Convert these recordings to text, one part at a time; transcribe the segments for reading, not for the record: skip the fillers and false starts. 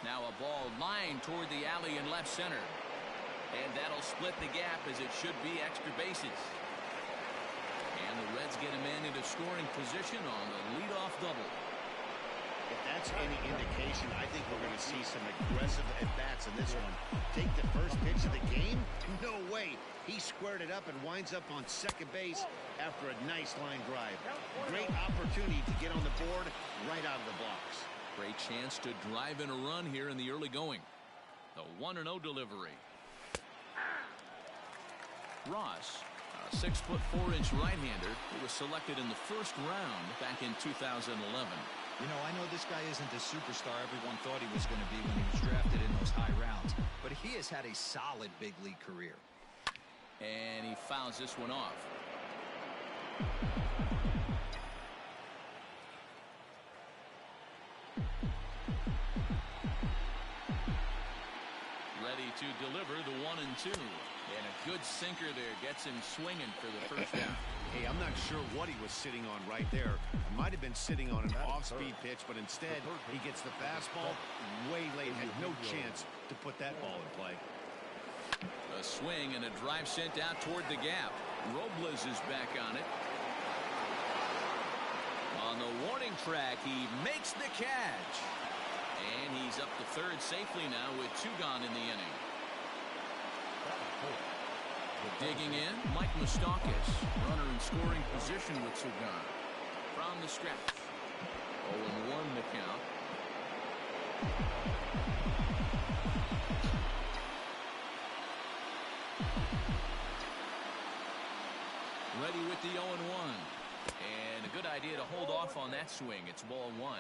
Now a ball lined toward the alley in left center. And that'll split the gap as it should be extra bases. And the Reds get a man into scoring position on the leadoff double. If that's any indication, I think we're going to see some aggressive at-bats in this one. Take the first pitch of the game? No way. He squared it up and winds up on second base after a nice line drive. Great opportunity to get on the board right out of the blocks. Great chance to drive in a run here in the early going. The 1-0 delivery. Ross, a 6'4" right-hander who was selected in the first round back in 2011. You know, I know this guy isn't the superstar everyone thought he was going to be when he was drafted in those high rounds, but he has had a solid big league career. And he fouls this one off. Ready to deliver the 1-2. And a good sinker there gets him swinging for the first down. Hey, I'm not sure what he was sitting on right there. It might have been sitting on an off-speed pitch, but instead he gets the fastball way late. Had no chance to put that ball in play. A swing and a drive sent out toward the gap. Robles is back on it. On the warning track, he makes the catch. And he's up to third safely now with 2 gone in the inning. Digging in, Mike Moustakas, runner in scoring position with 2 gone. From the stretch. 0-1 the count. Ready with the 0-1. And a good idea to hold off on that swing. It's ball 1.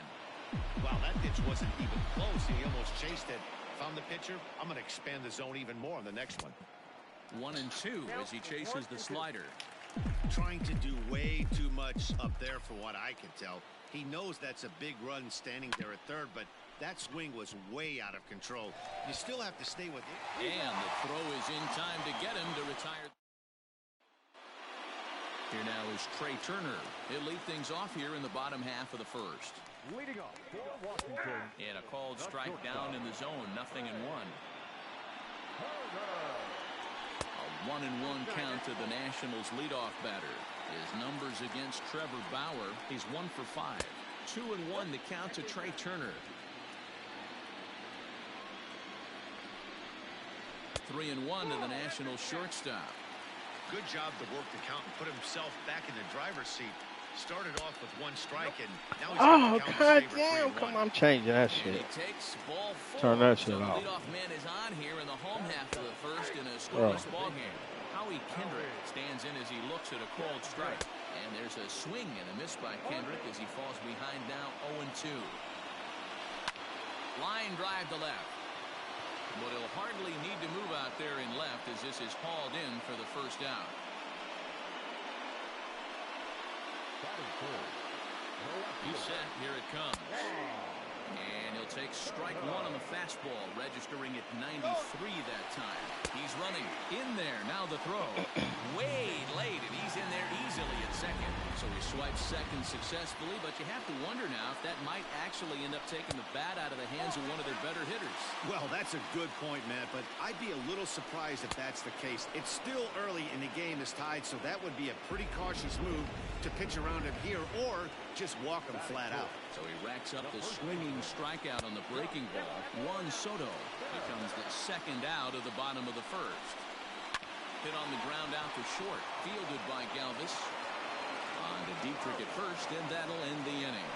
Wow, that pitch wasn't even close. He almost chased it. Found the pitcher. I'm going to expand the zone even more on the next one. 1-2 as he chases the slider. Trying to do way too much up there for what I can tell. He knows that's a big run standing there at third, but that swing was way out of control. You still have to stay with it. And the throw is in time to get him to retire. Here now is Trey Turner. He'll lead things off here in the bottom half of the first. Leading off for Washington. And a called strike down in the zone. 0-1. A 1-1 count to the Nationals leadoff batter. His numbers against Trevor Bauer. He's 1 for 5. 2-1 the count to Trey Turner. 3-1 to the Nationals shortstop. Good job to work the count and put himself back in the driver's seat. Started off with 1 strike and now he's God damn, come on, I'm changing that shit. He takes ball 4. Turn that shit so the off. leadoff man is on here in the home half of the first in a scoreless ball game. Howie Kendrick stands in as he looks at a called strike. And there's a swing and a miss by Kendrick as he falls behind now 0-2. Line drive to left. But he'll hardly need to move out there in left as this is hauled in for the first out. He's set. Here it comes. And he'll take strike 1 on the fastball, registering at 93 that time. He's running in there. Now the throw. Way late, and he's in there easily at second. So he swipes second successfully, but you have to wonder now if that might actually end up taking the bat out of the hands of one of their better hitters. Well, that's a good point, Matt, but I'd be a little surprised if that's the case. It's still early in the game is tied, so that would be a pretty cautious move to pitch around him here or just walk him flat out. So he racks up the swinging strikeout on the breaking ball. Juan Soto becomes the second out of the bottom of the first. Hit on the ground out to short. Fielded by Galvis. On to Dietrich at first, and that'll end the inning.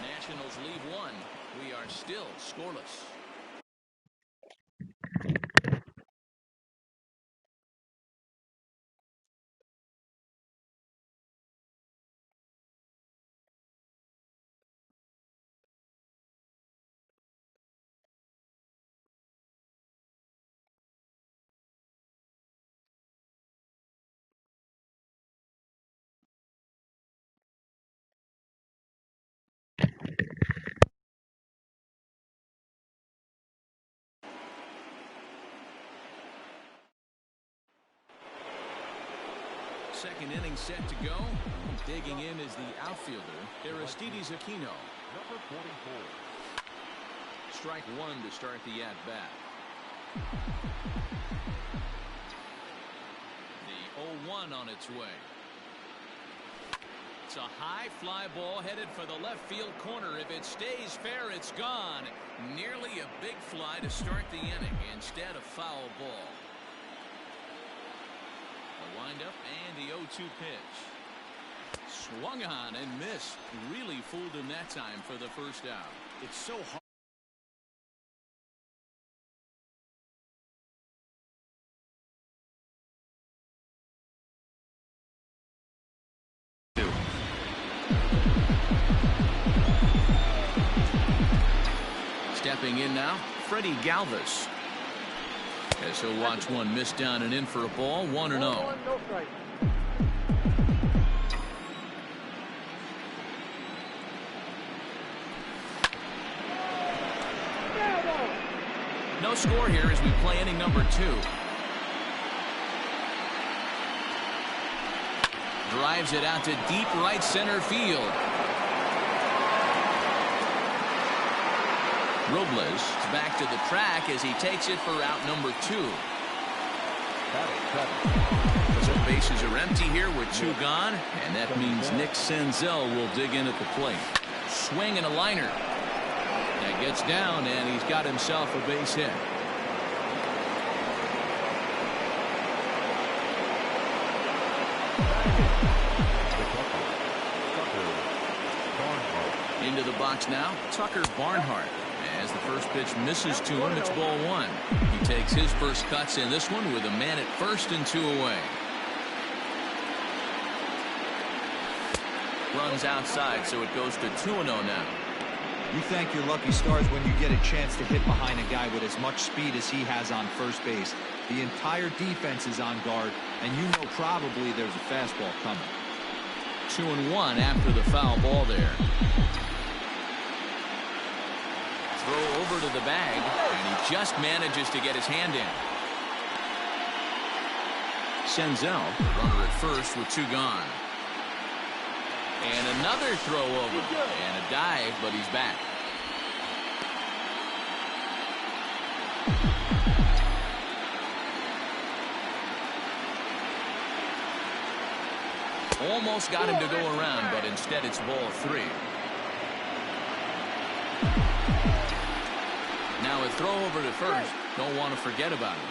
Nationals leave 1. We are still scoreless. Second inning set to go. Digging in is the outfielder, Aristides Aquino. Number 44. strike one to start the at-bat. The 0-1 on its way. It's a high fly ball headed for the left field corner. If it stays fair, it's gone. Nearly a big fly to start the inning. Instead, a foul ball. The windup and the 0-2 pitch. Swung on and missed. Really fooled him that time for the first out. It's so hard. Stepping in now, Freddie Galvis. As he'll watch one miss down and in for a ball, 1-0. No strike. No score here as we play inning number 2. Drives it out to deep right center field. Robles is back to the track as he takes it for out number 2. So bases are empty here with 2 gone, and that means Nick Senzel will dig in at the plate. Swing and a liner. That gets down, and he's got himself a base hit. Into the box now, Tucker Barnhart. As the first pitch misses to him, it's ball 1. He takes his first cuts in this one with a man at first and 2 away. Runs outside, so it goes to 2-0 now. You thank your lucky stars when you get a chance to hit behind a guy with as much speed as he has on first base. The entire defense is on guard, and you know probably there's a fastball coming. 2-1 after the foul ball there. Throw over to the bag, and he just manages to get his hand in. Senzel, runner at first with 2 gone. And another throw over, and a dive, but he's back. Almost got him to go around, but instead it's ball 3. Now a throw over to first. Don't want to forget about it.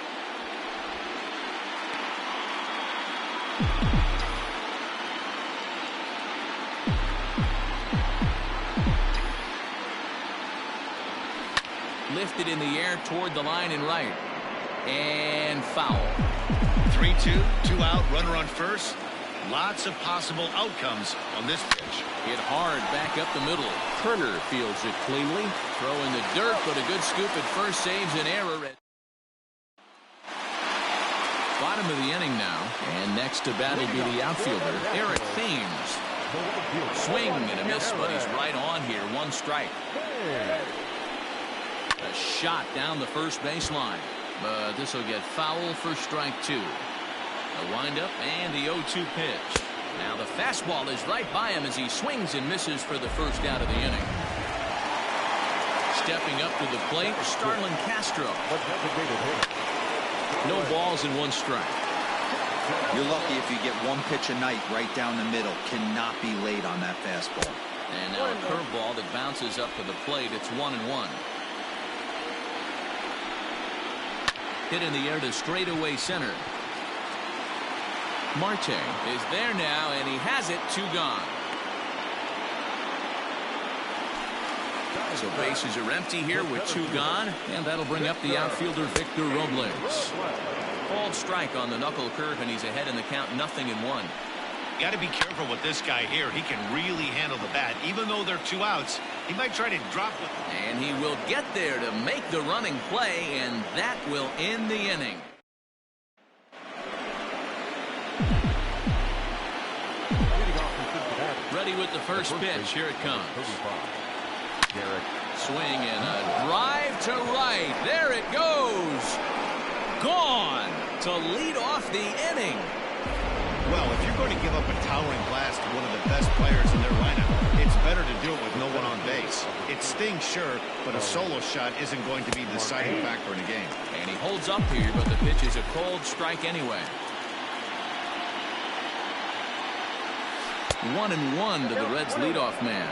Lifted in the air toward the line and right. And foul. 3-2, 2 out, runner on first. Lots of possible outcomes on this pitch. Hit hard back up the middle. Turner fields it cleanly. Throw in the dirt, but a good scoop at first saves an error. Bottom of the inning now. And next to bat will be the outfielder, Eric Thames. Swing and a miss, but he's right on here. 1 strike. A shot down the first baseline. But this will get foul for strike 2. The windup and the 0-2 pitch. Now the fastball is right by him as he swings and misses for the first out of the inning. Stepping up to the plate, Starlin Castro. No balls and 1 strike. You're lucky if you get 1 pitch a night right down the middle. Cannot be late on that fastball. And now a curveball that bounces up to the plate. It's 1-1. Hit in the air to straightaway center. Marte is there now, and he has it. 2 gone. So bases are empty here with 2 gone, and that'll bring up the outfielder Victor Robles. Called strike on the knuckle curve, and he's ahead in the count, 0-1. Got to be careful with this guy here. He can really handle the bat. Even though they're 2 outs, he might try to drop it. And he will get there to make the running play, and that will end the inning. Ready with the first pitch. Here it comes. Swing and a drive to right. There it goes. Gone to lead off the inning. Well, if you're going to give up a towering blast to one of the best players in their lineup, it's better to do it with no one on base. It's sting, sure, but a solo shot isn't going to be the deciding factor in a game. And he holds up here, but the pitch is a cold strike anyway. 1-1 to the Reds' leadoff man.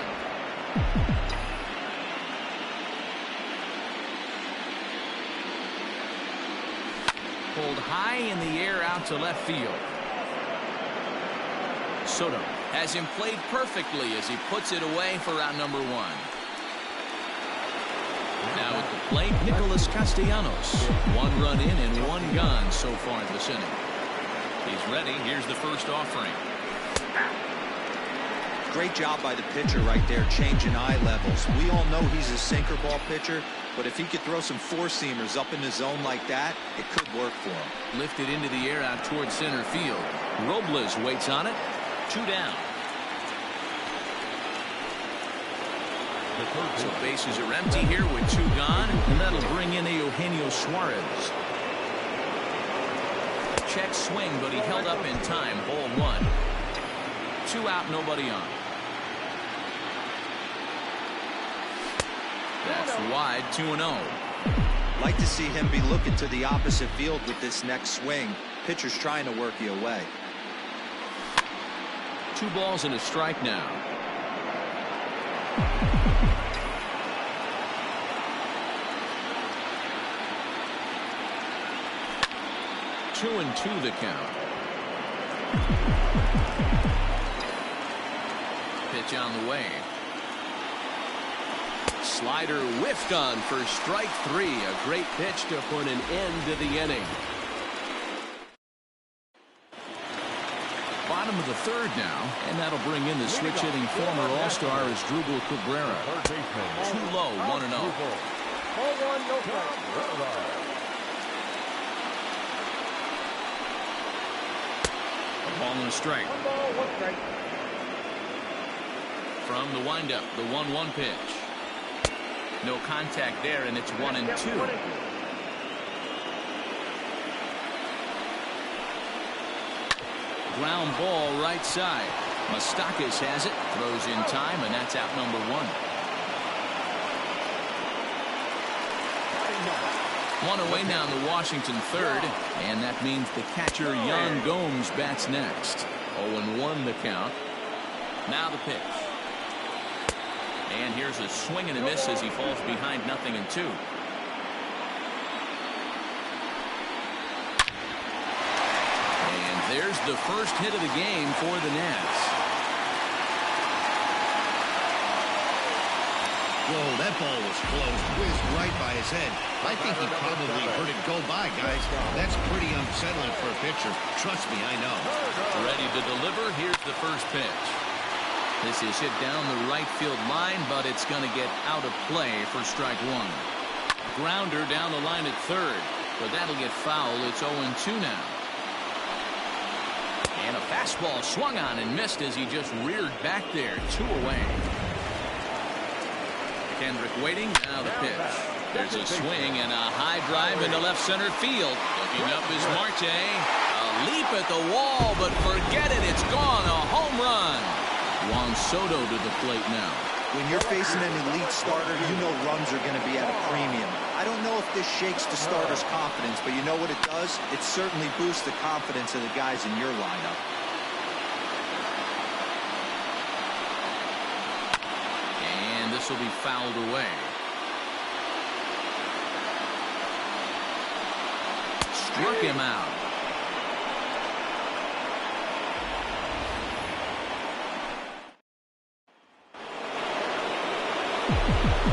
Pulled high in the air out to left field. Soto has him played perfectly as he puts it away for out number 1. Now at the plate, Nicholas Castellanos. 1 run in and 1 gone so far this inning. He's ready. Here's the first offering. Great job by the pitcher right there, changing eye levels. We all know he's a sinker ball pitcher, but if he could throw some four-seamers up in the zone like that, it could work for him. Lifted into the air out towards center field. Robles waits on it. 2 down. So bases are empty here with 2 gone, and that'll bring in Eugenio Suarez. Check swing, but he held up in time. Ball 1. 2 out, nobody on. That's wide, 2-0. Like to see him be looking to the opposite field with this next swing. Pitcher's trying to work you away. 2 balls and a strike now. Two and 2 the count. Pitch on the way. Slider whiffed on for strike 3. A great pitch to put an end to the inning. Bottom of the 3rd now, and that'll bring in the switch hitting former All-Star Asdrubal Cabrera. 2 low, 1-0. Ball 1, no play. A ball and a strike. 1 ball, 1 strike. From the windup, the 1-1 pitch. No contact there, and it's 1-2. Ground ball right side. Moustakas has it, throws in time, and that's out number 1. 1 away now in the Washington 3rd, and that means the catcher Yan Gomes bats next. 0-1 the count. Now the pitch. And here's a swing and a miss as he falls behind 0-2. And there's the first hit of the game for the Nats. Whoa, that ball was close. Whizzed right by his head. I think he probably heard it go by, guys. That's pretty unsettling for a pitcher. Trust me, I know. Ready to deliver. Here's the first pitch. This is hit down the right field line, but it's going to get out of play for strike 1. Grounder down the line at 3rd, but that'll get foul. It's 0-2 now. And a fastball swung on and missed as he just reared back there. 2 away. Kendrick waiting. Now the pitch. There's a swing and a high drive into left center field. Looking up is Marte. A leap at the wall, but forget it. It's gone. A home run. Juan Soto to the plate now. When you're facing an elite starter, you know runs are going to be at a premium. I don't know if this shakes the starter's confidence, but you know what it does? It certainly boosts the confidence of the guys in your lineup. And this will be fouled away. Struck him out.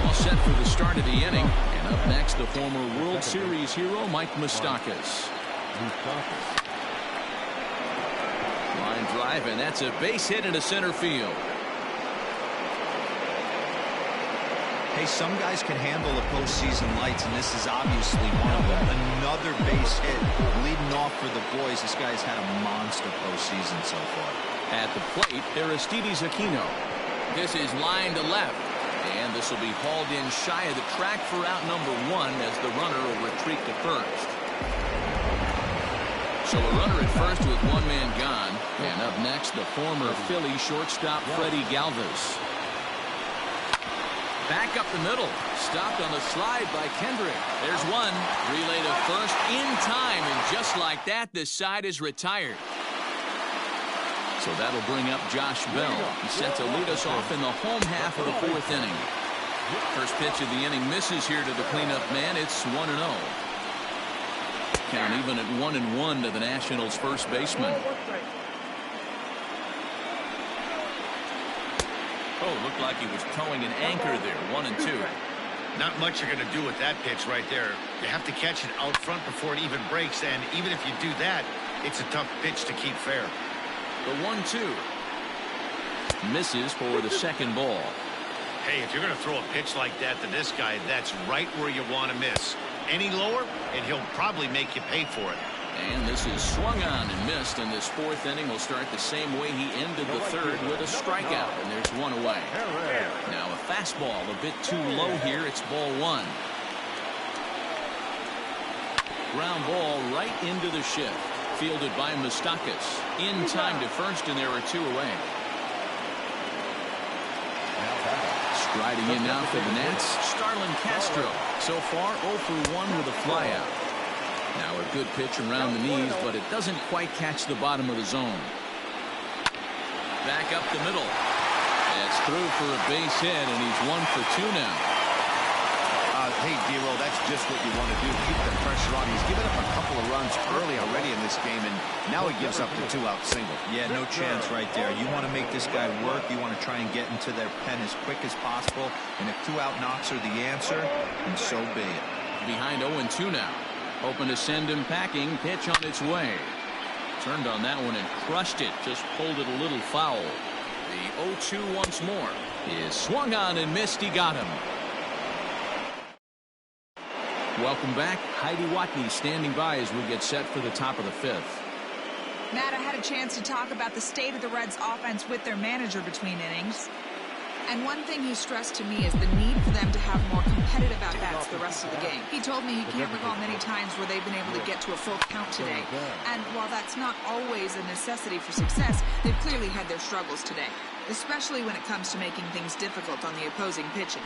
All set for the start of the inning. And up next, the former World Series hero, Mike Moustakas. Line drive, and that's a base hit into center field. Hey, some guys can handle the postseason lights, and this is obviously one of them. Another base hit leading off for the boys. This guy's had a monster postseason so far. At the plate, Aristides Aquino. This is line to left. And this will be hauled in shy of the track for out number 1 as the runner will retreat to first. So a runner at first with 1 man gone. And up next, the former Philly shortstop Freddie Galvis. Back up the middle. Stopped on the slide by Kendrick. There's one. Relay to first in time, and just like that, this side is retired. So that'll bring up Josh Bell. He's set to lead us off in the home half of the fourth inning. First pitch of the inning misses here to the cleanup man. It's 1-0. Count even at 1-1 to the Nationals' first baseman. Oh, looked like he was towing an anchor there. 1-2. Not much you're going to do with that pitch right there. You have to catch it out front before it even breaks, and even if you do that, it's a tough pitch to keep fair. The 1-2. Misses for the second ball. Hey, if you're going to throw a pitch like that to this guy, that's right where you want to miss. Any lower, and he'll probably make you pay for it. And this is swung on and missed, and this fourth inning will start the same way he ended the third with a strikeout, and there's one away. Now a fastball a bit too low here. It's ball one. Ground ball right into the shift. Fielded by Moustakas. In time to first, and there are two away. Striding in now for the Nats, Starlin Castro. So far 0 for 1 with a flyout. Now a good pitch around the knees, but it doesn't quite catch the bottom of the zone. Back up the middle. That's through for a base hit, and he's 1 for 2 now. Hey, Dero, that's just what you want to do. Keep the pressure on. He's given up a couple of runs early already in this game, and now he gives up the 2-out single. Yeah, no chance right there. You want to make this guy work. You want to try and get into their pen as quick as possible, and if 2-out knocks are the answer, and so be it. Behind 0-2 now. Hoping to send him packing. Pitch on its way. Turned on that one and crushed it. Just pulled it a little foul. The 0-2 once more. Is swung on and missed. He got him. Welcome back. Heidi Watney standing by as we get set for the top of the fifth. Matt, I had a chance to talk about the state of the Reds offense with their manager between innings. And one thing he stressed to me is the need for them to have more competitive at-bats the rest of the game. He told me he can't recall many times where they've been able to get to a full count today. And while that's not always a necessity for success, they've clearly had their struggles today, especially when it comes to making things difficult on the opposing pitching.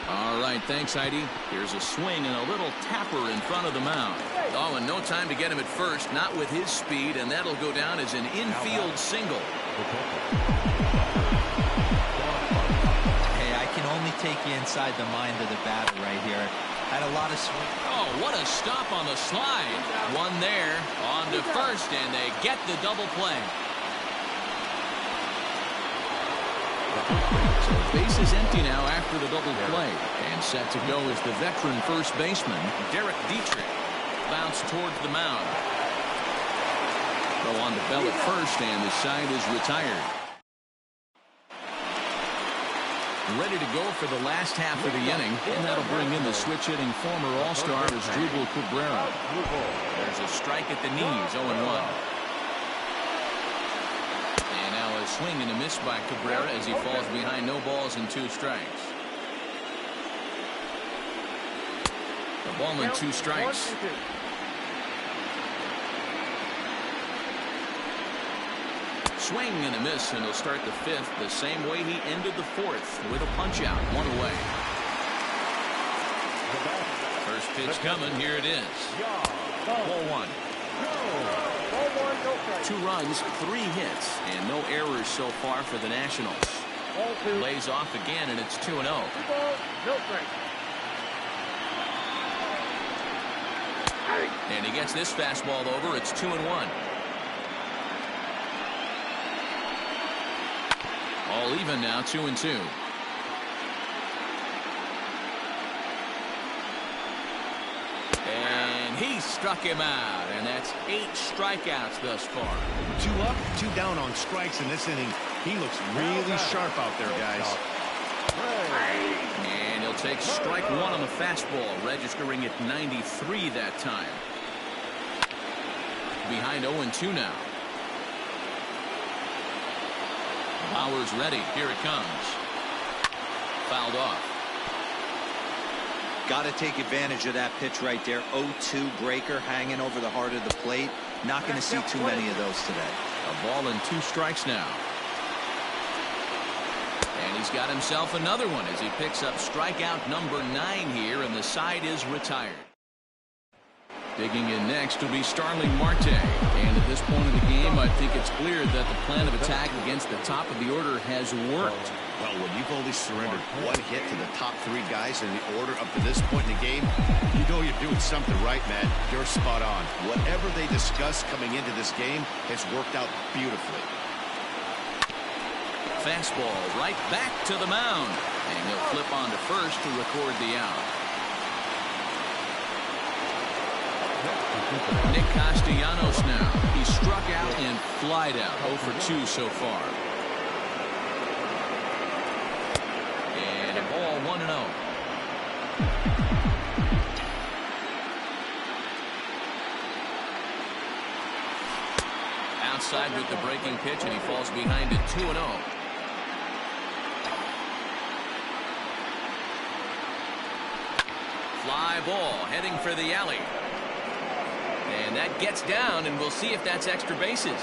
All right, thanks, Heidi. Here's a swing and a little tapper in front of the mound. Oh, and no time to get him at first, not with his speed, and that'll go down as an infield single. Hey, I can only take you inside the mind of the batter right here. Had a lot of swing. Oh, what a stop on the slide. One there, on to first, and they get the double play. So base is empty now after the double play. And set to go is the veteran first baseman, Derek Dietrich. Bounce towards the mound. Throw on to Bell at first, and the side is retired. Ready to go for the last half of the inning, and that'll bring in the switch-hitting former All-Star Asdrubal Cabrera. There's a strike at the knees, 0-1. A swing and a miss by Cabrera as he falls behind no balls and 2 strikes. A ball and 2 strikes. Swing and a miss, and he'll start the fifth the same way he ended the fourth with a punch out, 1 away. First pitch coming, here it is. Ball 1. 2 runs, 3 hits, and no errors so far for the Nationals. Lays off again, and it's 2-0. And he gets this fastball over. It's 2-1. All even now, 2-2. He struck him out, and that's 8 strikeouts thus far. 2 up, 2 down on strikes in this inning. He looks really sharp out there, guys. And he'll take strike 1 on the fastball, registering at 93 that time. Behind 0-2 now. Bauer's ready. Here it comes. Fouled off. Got to take advantage of that pitch right there. 0-2 breaker hanging over the heart of the plate. Not going to see too many of those today. A ball and 2 strikes now. And And he's got himself another one as he picks up strikeout number 9 here, and the side is retired. Digging in next will be Starling Marte. And at this point in the game, I think it's clear that the plan of attack against the top of the order has worked. Well, when you've only surrendered one hit to the top 3 guys in the order up to this point in the game, you know you're doing something right, Matt. You're spot on. Whatever they discussed coming into this game has worked out beautifully. Fastball right back to the mound. And he'll flip on to first to record the out. Nick Castellanos now. He struck out and flied out. 0 for 2 so far. And a ball 1-0. Outside with the breaking pitch, and he falls behind it 2-0. Fly ball heading for the alley. And that gets down, and we'll see if that's extra bases.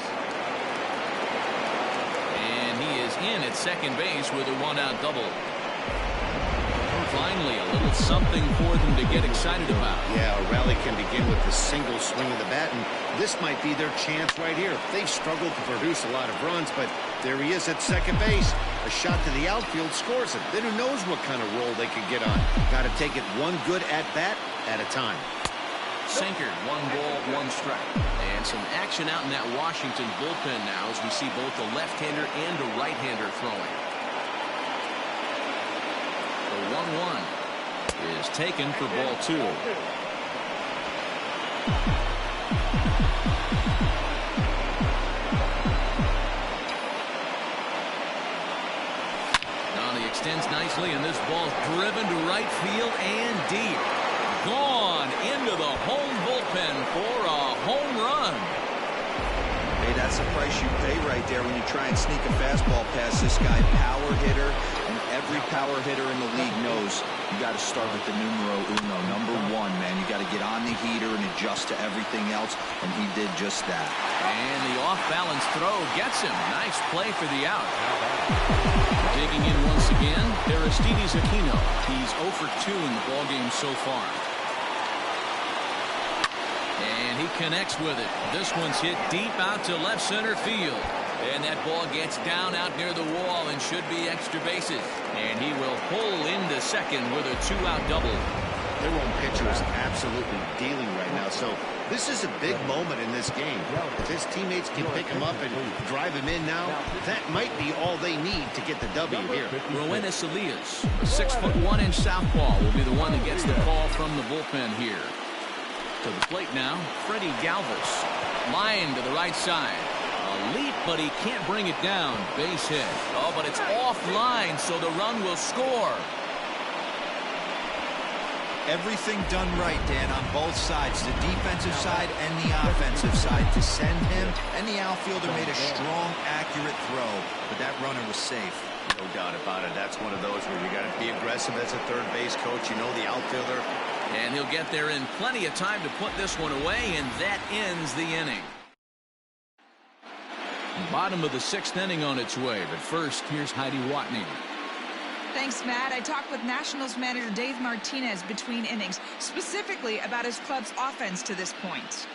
And he is in at second base with a 1-out double. Finally, a little something for them to get excited about. Yeah, a rally can begin with the single swing of the bat, and this might be their chance right here. They've struggled to produce a lot of runs, but there he is at second base. A shot to the outfield scores it. Then who knows what kind of roll they could get on. Got to take it one good at-bat at a time. Sinker, 1 ball, 1 strike. And some action out in that Washington bullpen now as we see both a left-hander and a right-hander throwing. The 1-1 is taken for ball 2. Now he extends nicely, and this ball's driven to right field and deep. Gone into the home bullpen for a home run. Hey, that's the price you pay right there when you try and sneak a fastball past this guy. Power hitter, and every power hitter in the league knows you got to start with the numero uno, number 1, man. You got to get on the heater and adjust to everything else, and he did just that. And the off-balance throw gets him. Nice play for the out. Digging in once again, Aristides Aquino. He's 0 for 2 in the ballgame so far. And he connects with it. This one's hit deep out to left center field. And that ball gets down out near the wall and should be extra bases. And he will pull into second with a 2-out double. Their own pitcher is absolutely dealing right now, so this is a big moment in this game. If his teammates can pick him up and drive him in now, that might be all they need to get the W here. Roenis Elias, a 6'1" southpaw, will be the one that gets the call from the bullpen here. To the plate now, Freddie Galvis. Line to the right side. A leap, but he can't bring it down. Base hit. Oh, but it's offline, so the run will score. Everything done right, Dan, on both sides, the defensive side and the offensive side, to send him, and the outfielder made a strong, accurate throw, but that runner was safe. No doubt about it. That's one of those where you got to be aggressive as a third base coach. You know the outfielder. And he'll get there in plenty of time to put this one away, and that ends the inning. Bottom of the 6th inning on its way, but first, here's Heidi Watney. Thanks, Matt. I talked with Nationals manager Dave Martinez between innings, specifically about his club's offense to this point.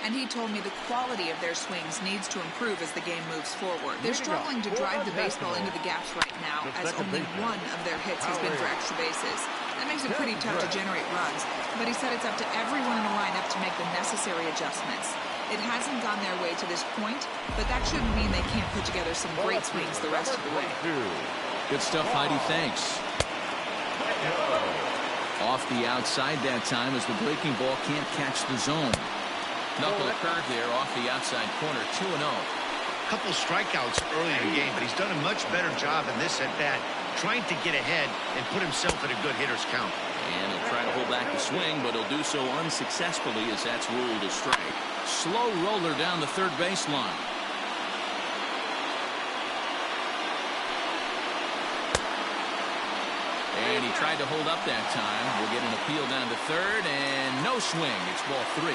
And he told me the quality of their swings needs to improve as the game moves forward. They're struggling to drive the baseball into the gaps right now, as only 1 of their hits has been for extra bases. That makes it pretty tough to generate runs, but he said it's up to everyone in the lineup to make the necessary adjustments. It hasn't gone their way to this point, but that shouldn't mean they can't put together some great swings the rest of the way. Good stuff, Heidi. Thanks. Off the outside that time as the breaking ball can't catch the zone. Knuckle curve there off the outside corner. 2-0. Couple strikeouts early in the game, but he's done a much better job in this at-bat, trying to get ahead and put himself in a good hitter's count. And he'll try to hold back the swing, but he'll do so unsuccessfully as that's ruled a strike. Slow roller down the third baseline. And he tried to hold up that time. We'll get an appeal down to third, and no swing. It's ball 3.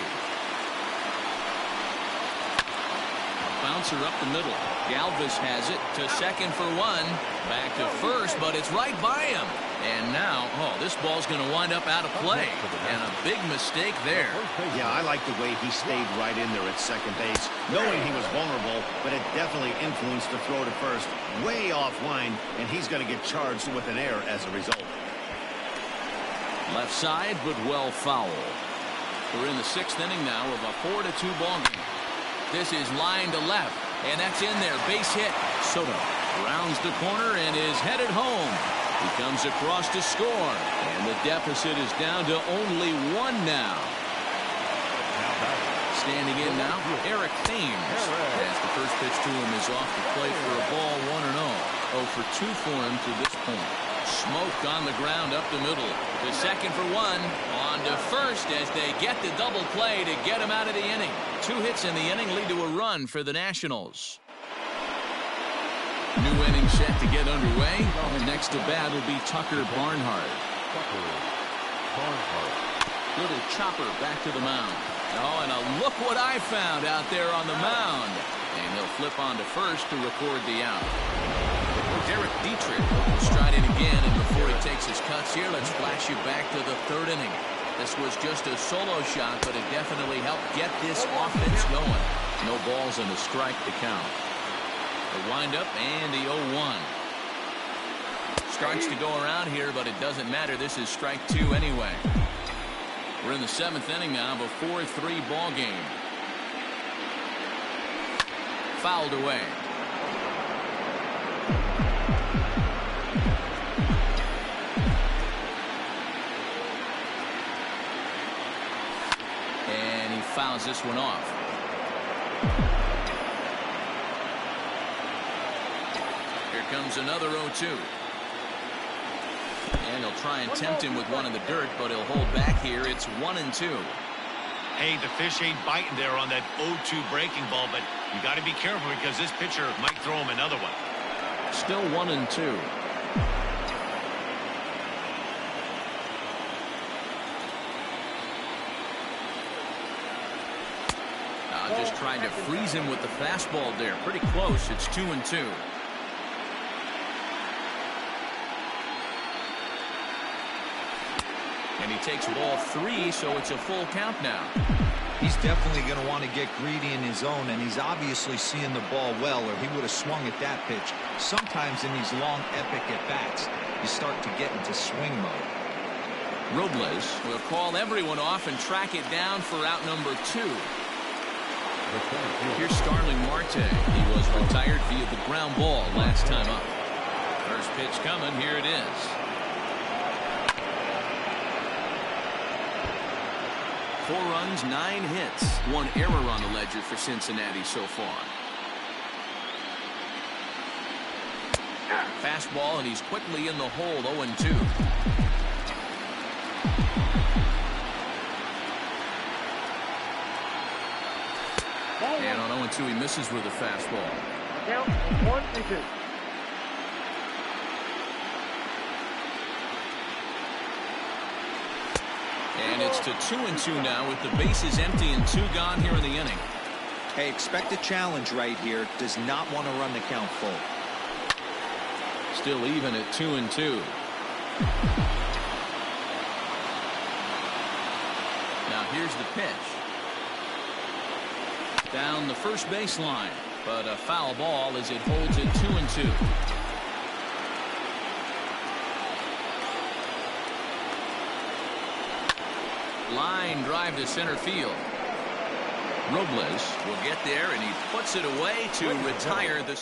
bouncer up the middle. Galvis has it to second for one. Back to first, but it's right by him. And now, this ball's going to wind up out of play. And a big mistake there. Yeah, I like the way he stayed right in there at second base, knowing he was vulnerable, but it definitely influenced the throw to first. Way offline, and he's going to get charged with an error as a result. Left side, but well foul. We're in the 6th inning now of a 4-2 ball game. This is line to left, and that's in there. Base hit. Soto rounds the corner and is headed home. He comes across to score, and the deficit is down to only 1 now. Standing in now, Eric Thames, as the first pitch to him is off the plate for a ball 1-0. 0 for 2 for him to this point. Smoke on the ground up the middle. To second for one. On to first as they get the double play to get him out of the inning. 2 hits in the inning lead to a run for the Nationals. New inning set to get underway. And next to bat will be Tucker Barnhart. Little chopper back to the mound. And look what I found out there on the mound. And he'll flip on to first to record the out. Derek Dietrich will stride in again, and before he takes his cuts here, let's flash you back to the 3rd inning. This was just a solo shot, but it definitely helped get this offense going. No balls and a strike to count. The windup and the 0-1. Starts to go around here, but it doesn't matter. This is strike 2 anyway. We're in the 7th inning now of a 4-3 ball game. Fouled away. And he fouls this one off. Here comes another 0-2. And he'll try and tempt him with one in the dirt, but he'll hold back here. It's 1-2. Hey, the fish ain't biting there on that 0-2 breaking ball, but you got to be careful because this pitcher might throw him another one. Still 1-2. Just trying to freeze him with the fastball there. Pretty close. It's 2-2. And he takes ball 3, so it's a full count now. He's definitely going to want to get greedy in his zone, and he's obviously seeing the ball well, or he would have swung at that pitch. Sometimes in these long, epic at-bats, you start to get into swing mode. Robles will call everyone off and track it down for out number 2. Here's Starling Marte. He was retired via the ground ball last time up. First pitch coming. Here it is. Four runs, 9 hits. 1 error on the ledger for Cincinnati so far. Fastball, and he's quickly in the hole. 0-2. And on 0-2, he misses with a fastball. Count 1-2. And it's to 2-2 now with the bases empty and 2 gone here in the inning. Hey, expect a challenge right here. Does not want to run the count full. Still even at 2-2. Now here's the pitch. Down the first baseline, but a foul ball as it holds it 2-2. Line drive to center field. Robles will get there, and he puts it away to retire the.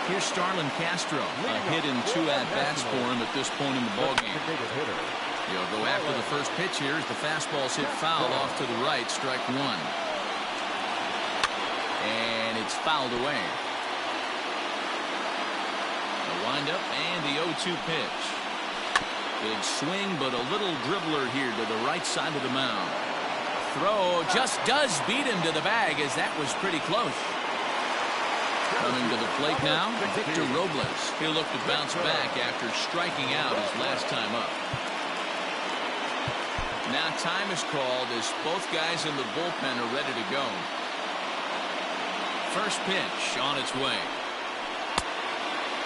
Here's Starlin Castro. A hit in 2 at-bats for him at this point in the ballgame. He'll go after the first pitch here as the fastball's hit foul off to the right, strike 1. And it's fouled away. The windup and the 0-2 pitch. Big swing, but a little dribbler here to the right side of the mound. Throw just does beat him to the bag, as that was pretty close. Coming to the plate now, Victor Robles. He'll look to bounce back after striking out his last time up. Now time is called as both guys in the bullpen are ready to go. First pitch on its way.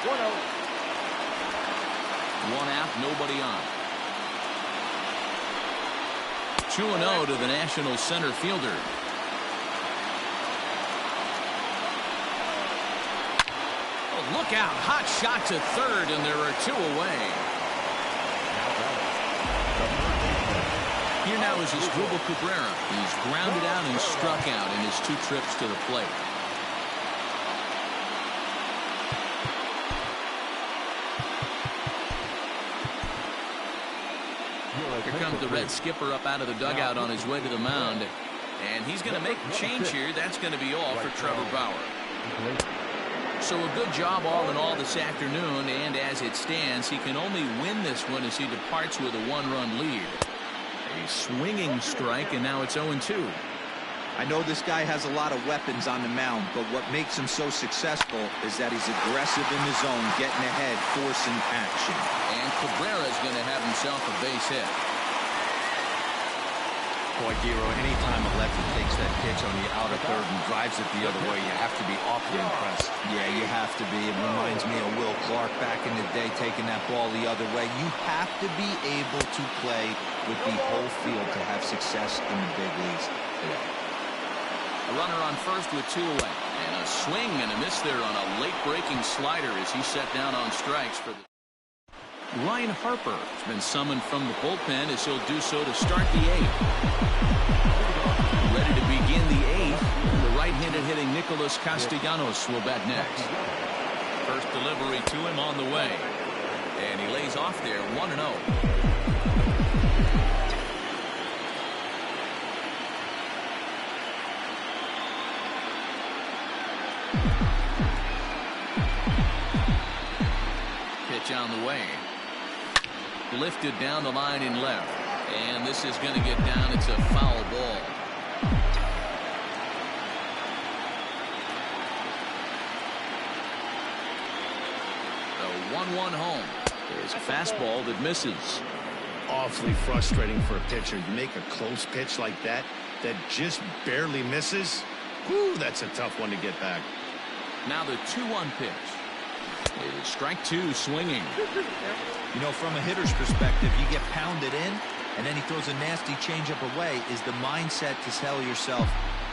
1-0. One out, nobody on. 2-0 to the National center fielder. Oh, look out. Hot shot to third, and there are two away. Here now is Asdrubal Cabrera. He's grounded out and struck out in his 2 trips to the plate. Here comes the Red skipper up out of the dugout on his way to the mound. And he's going to make the change here. That's going to be all for Trevor Bauer. So a good job all in all this afternoon. And as it stands, he can only win this one as he departs with a 1-run lead. A swinging strike, and now it's 0-2. I know this guy has a lot of weapons on the mound, but what makes him so successful is that he's aggressive in the zone, getting ahead, forcing action. And Cabrera's going to have himself a base hit. Boy, Giro, anytime a lefty takes that pitch on the outer third and drives it the other way, you have to be awfully impressed. Yeah, you have to be. It reminds me of Will Clark back in the day taking that ball the other way. You have to be able to play with the whole field to have success in the big leagues today. A runner on first with 2 away. And a swing and a miss there on a late-breaking slider as he set down on strikes for the... Ryan Harper has been summoned from the bullpen as he'll do so to start the 8th. Ready to begin the 8th. The right-handed hitting Nicholas Castellanos will bat next. First delivery to him on the way. And he lays off there 1-0. Pitch on the way. Lifted down the line in left. And this is going to get down. It's a foul ball. The 1-1 home. There's a fastball that misses. Awfully frustrating for a pitcher. You make a close pitch like that just barely misses. Whew, that's a tough one to get back. Now the 2-1 pitch. It is strike 2 swinging. You know, from a hitter's perspective, you get pounded in, and then he throws a nasty changeup away. Is the mindset to tell yourself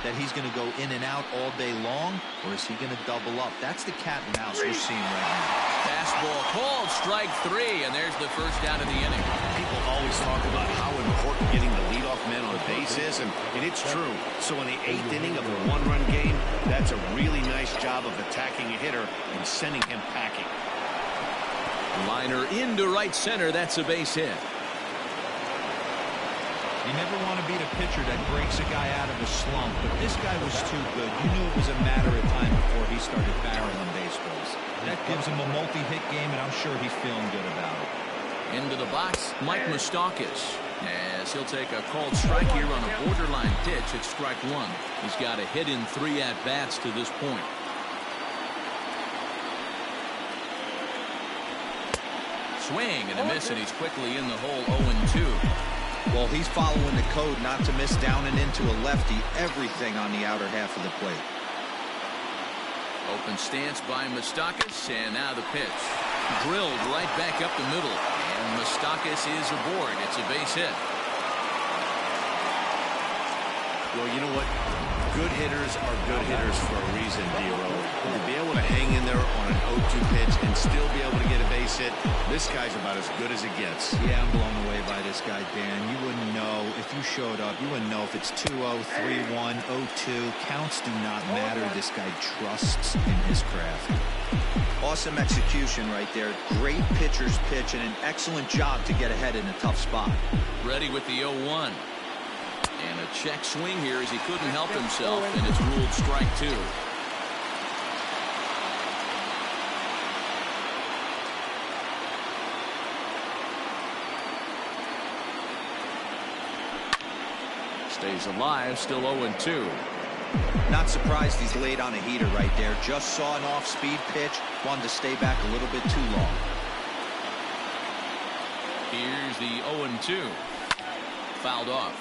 that he's going to go in and out all day long, or is he going to double up? That's the cat and mouse we're seeing right now. Fastball called, strike 3, and there's the first out of the inning. People always talk about how important getting the leadoff man on base is, and it's true. So in the 8th inning of a 1-run game, that's a really nice job of attacking a hitter and sending him packing. Liner into right center. That's a base hit. You never want to beat a pitcher that breaks a guy out of a slump, but this guy was too good. You knew it was a matter of time before he started barreling baseballs. That gives him a multi-hit game, and I'm sure he's feeling good about it. Into the box, Mike Moustakas, as he'll take a called strike here on a borderline pitch at strike 1. He's got a hit in 3 at-bats to this point. Swing and a miss, and he's quickly in the hole 0-2. Well, he's following the code not to miss down and into a lefty. Everything on the outer half of the plate. Open stance by Moustakas, and now the pitch. Drilled right back up the middle, and Moustakas is aboard. It's a base hit. Well, you know what? Good hitters are good hitters for a reason, Dero. To be able to hang in there on an 0-2 pitch and still be able to get a base hit, this guy's about as good as it gets. Yeah, I'm blown away by this guy, Dan. You wouldn't know if you showed up. You wouldn't know if it's 2-0, 3-1, 0-2. Counts do not matter. This guy trusts in his craft. Awesome execution right there. Great pitcher's pitch and an excellent job to get ahead in a tough spot. Ready with the 0-1. And a check swing here as he couldn't help himself, and it's ruled strike 2. Stays alive, still 0-2. Not surprised he's laid on a heater right there. Just saw an off-speed pitch. Wanted to stay back a little bit too long. Here's the 0-2. fouled off.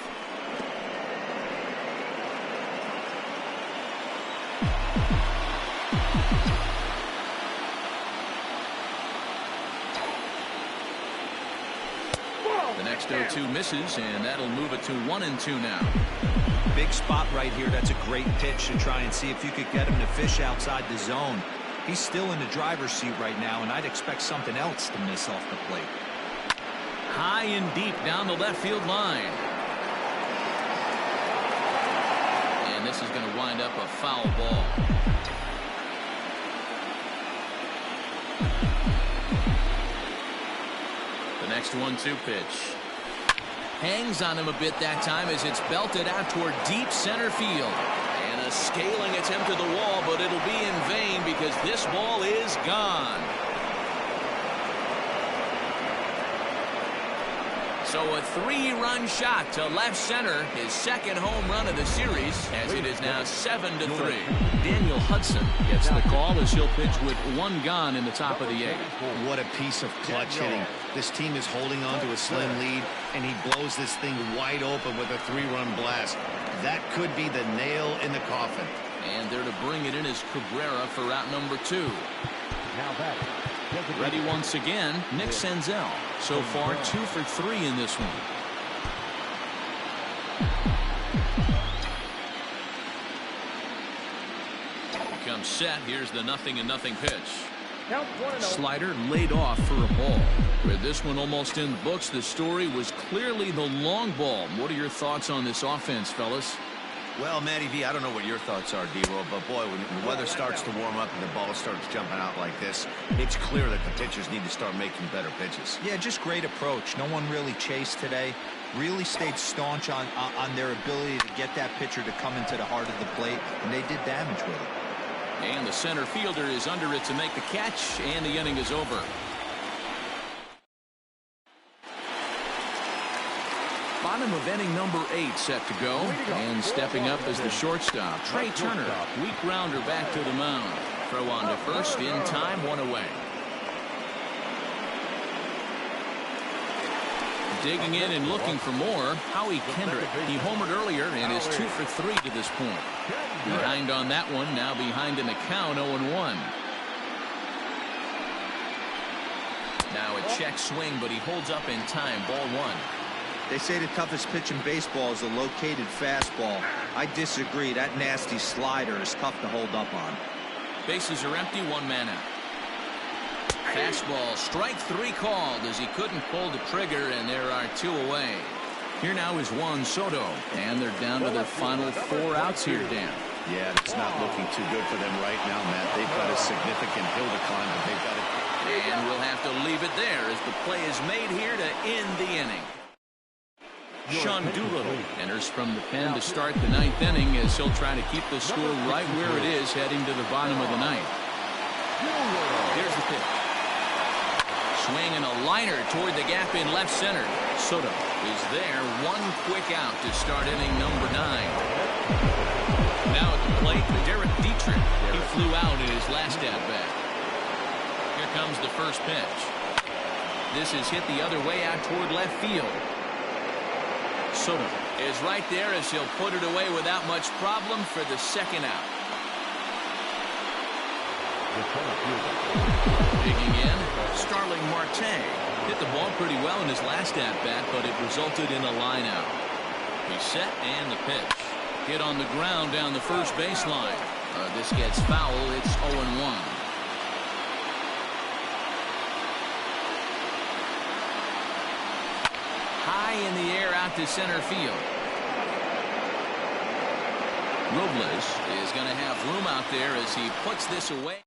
The next 0-2 misses, and that'll move it to 1-2 now. Big spot right here. That's a great pitch to try and see if you could get him to fish outside the zone. He's still in the driver's seat right now, and I'd expect something else to miss off the plate. High and deep down the left field line. And this is going to wind up a foul ball. The next 1-2 pitch. Hangs on him a bit that time as it's belted out toward deep center field. And a scaling attempt to the wall, but it'll be in vain because this ball is gone. So a 3-run shot to left center, his second home run of the series, as it is now 7-3. Daniel Hudson gets the call as he'll pitch with 1 gone in the top of the 8th. What a piece of clutch hitting. This team is holding on to a slim lead, and he blows this thing wide open with a 3-run blast. That could be the nail in the coffin. And they're to bring it in as Cabrera for route number 2. Now that. Ready once again, Nick Senzel. So far 2 for 3 in this one. Comes set. Here's the 0-0 pitch. Count 1-0. Slider laid off for a ball. With this one almost in the books, the story was clearly the long ball. What are your thoughts on this offense, fellas? Well, Matty V, I don't know what your thoughts are, D-Roll, but boy, when the weather starts to warm up and the ball starts jumping out like this, it's clear that the pitchers need to start making better pitches. Yeah, just great approach. No one really chased today. Really stayed staunch on their ability to get that pitcher to come into the heart of the plate, and they did damage with it. And the center fielder is under it to make the catch, and the inning is over. Bottom of inning number 8 set to go, and stepping up as the shortstop, Trey Turner. Weak grounder back to the mound. Throw on to first in time, 1 away. Digging in and looking for more, Howie Kendrick. He homered earlier and is 2 for 3 to this point. Behind on that one, now behind in the count, 0-1. Now a check swing, but he holds up in time, ball 1. They say the toughest pitch in baseball is a located fastball. I disagree. That nasty slider is tough to hold up on. Bases are empty, 1 man out. Fastball, strike 3 called as he couldn't pull the trigger, and there are 2 away. Here now is Juan Soto, and they're down to their final 4 outs here, Dan. Yeah, it's not looking too good for them right now, Matt. They've got a significant hill to climb, but they've got it. And we'll have to leave it there as the play is made here to end the inning. Sean Doolittle enters from the pen to start the 9th inning as he'll try to keep the score right where it is heading to the bottom of the 9th. Here's the pitch. Swing and a liner toward the gap in left center. Soto is there. 1 quick out to start inning number 9. Now at the plate, Derek Dietrich. He flew out in his last at-bat. Here comes the first pitch. This is hit the other way out toward left field. Soto is right there as he'll put it away without much problem for the 2nd out. Digging in, Starling Marte hit the ball pretty well in his last at-bat, but it resulted in a line out. He's set and the pitch. Hit on the ground down the first baseline. This gets foul. It's 0-1. High in the air out to center field. Robles is going to have room out there as he puts this away.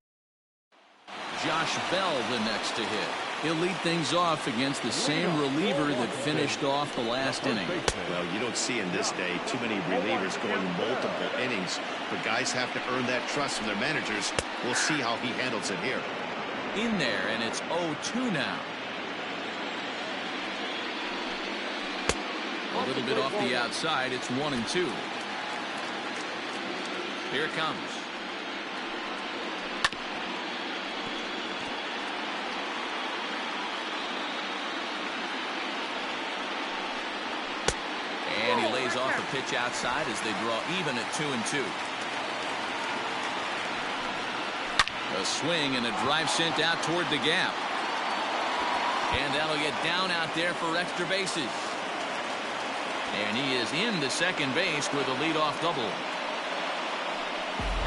Josh Bell the next to hit. He'll lead things off against the same reliever that finished off the last inning. Well, you don't see in this day too many relievers going multiple innings, but guys have to earn that trust from their managers. We'll see how he handles it here. In there, and it's 0-2 now. A little bit off the outside. It's 1-2. Here it comes. pitch outside as they draw even at 2-2. A swing and a drive sent out toward the gap. And that'll get down out there for extra bases. And he is in the second base with a leadoff double.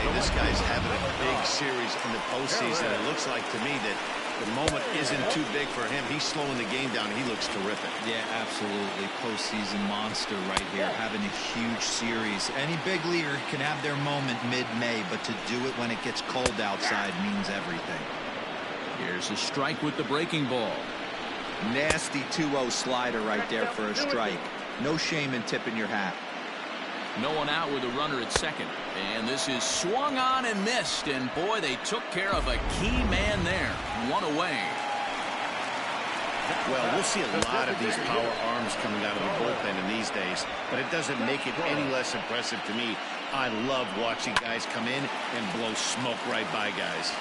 Hey, this guy's having a big series in the postseason. It looks like to me that the moment isn't too big for him. He's slowing the game down. He looks terrific. Yeah, absolutely. Postseason monster right here, having a huge series. Any big leaguer can have their moment mid-May, but to do it when it gets cold outside means everything. Here's a strike with the breaking ball. Nasty 2-0 slider right there for a strike. No shame in tipping your hat. No one out with a runner at second. And this is swung on and missed. And boy, they took care of a key man there. One away. Well, we'll see a lot of these power arms coming out of the bullpen in these days, but it doesn't make it any less impressive to me. I love watching guys come in and blow smoke right by guys.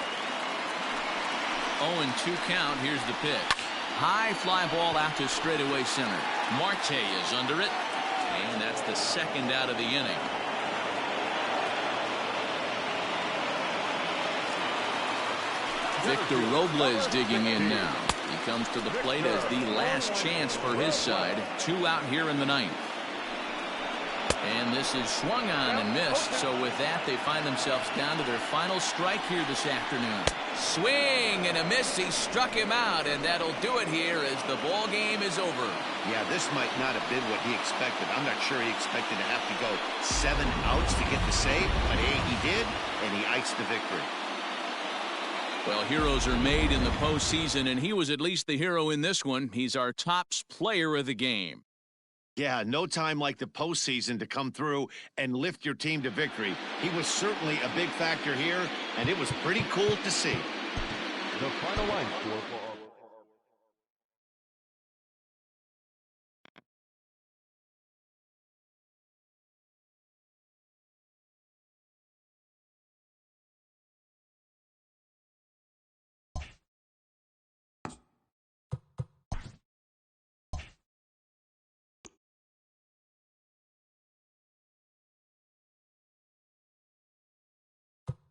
0-2 count. Here's the pitch. High fly ball out to straightaway center. Marte is under it. And that's the second out of the inning. Victor Robles digging in now. He comes to the plate as the last chance for his side. 2 out here in the ninth. And this is swung on and missed. So with that, they find themselves down to their final strike here this afternoon. Swing and a miss. He struck him out, and that'll do it here as the ball game is over. Yeah, this might not have been what he expected. I'm not sure he expected to have to go 7 outs to get the save, but hey, he did, and he iced the victory. Well, heroes are made in the postseason, and he was at least the hero in this one. He's our top player of the game. Yeah, no time like the postseason to come through and lift your team to victory. He was certainly a big factor here, and it was pretty cool to see. The final line score for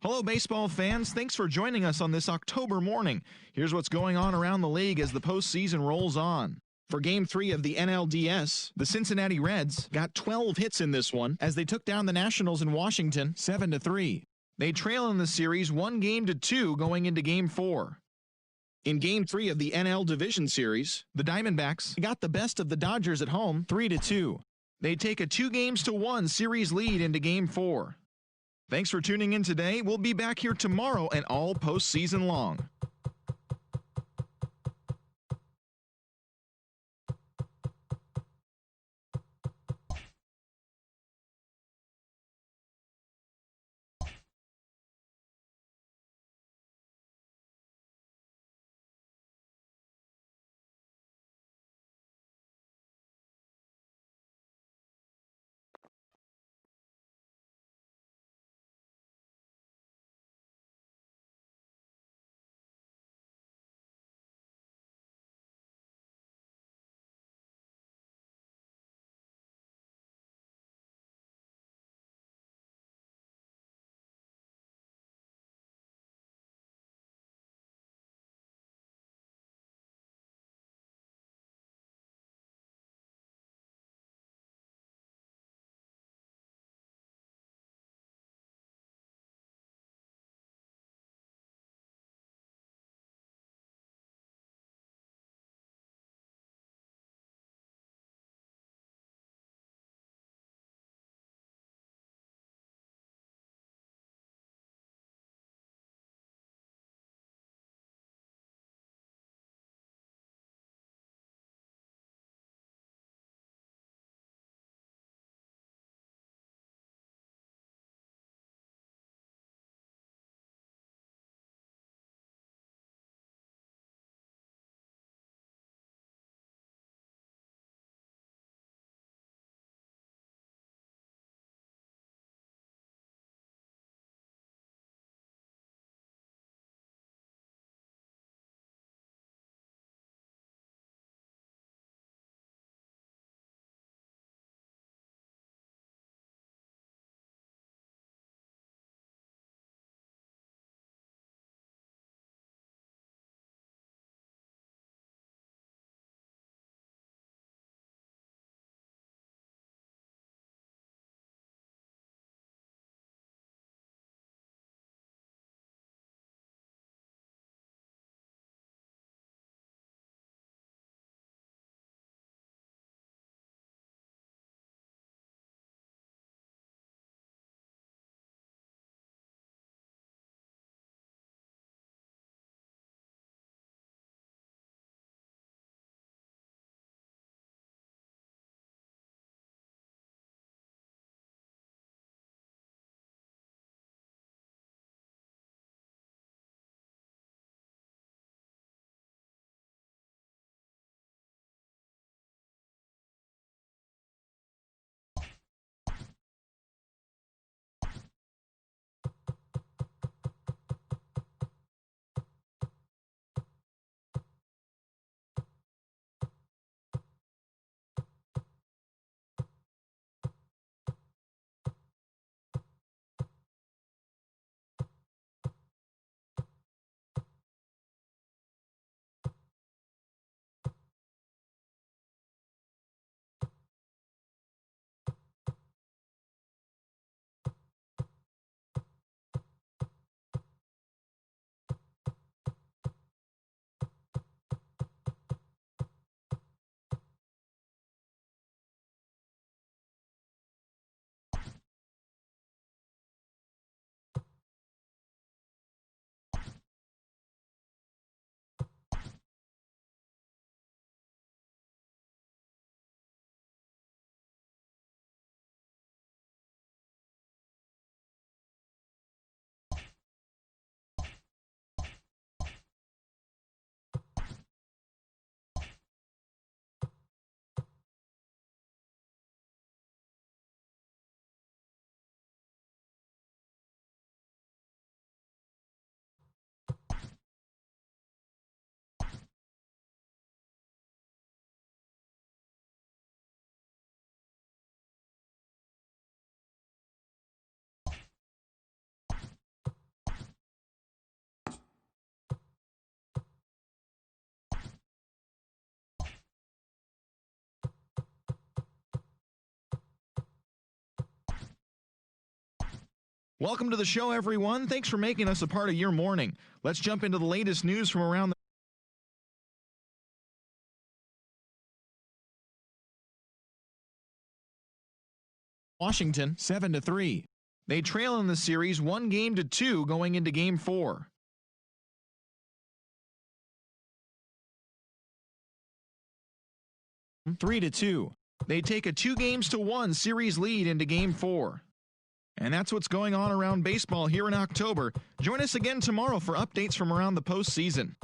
Hello, baseball fans. Thanks for joining us on this October morning. Here's what's going on around the league as the postseason rolls on. For Game 3 of the NLDS, the Cincinnati Reds got 12 hits in this one as they took down the Nationals in Washington 7-3. They trail in the series 1-2 going into Game 4. In Game 3 of the NL Division Series, the Diamondbacks got the best of the Dodgers at home 3-2. They take a 2-1 series lead into Game 4. Thanks for tuning in today. We'll be back here tomorrow and all postseason long. Welcome to the show, everyone. Thanks for making us a part of your morning. Let's jump into the latest news from around the Washington 7-3. They trail in the series 1-2 going into Game 4. – 3-2. They take a 2-1 series lead into Game 4. And that's what's going on around baseball here in October. Join us again tomorrow for updates from around the postseason.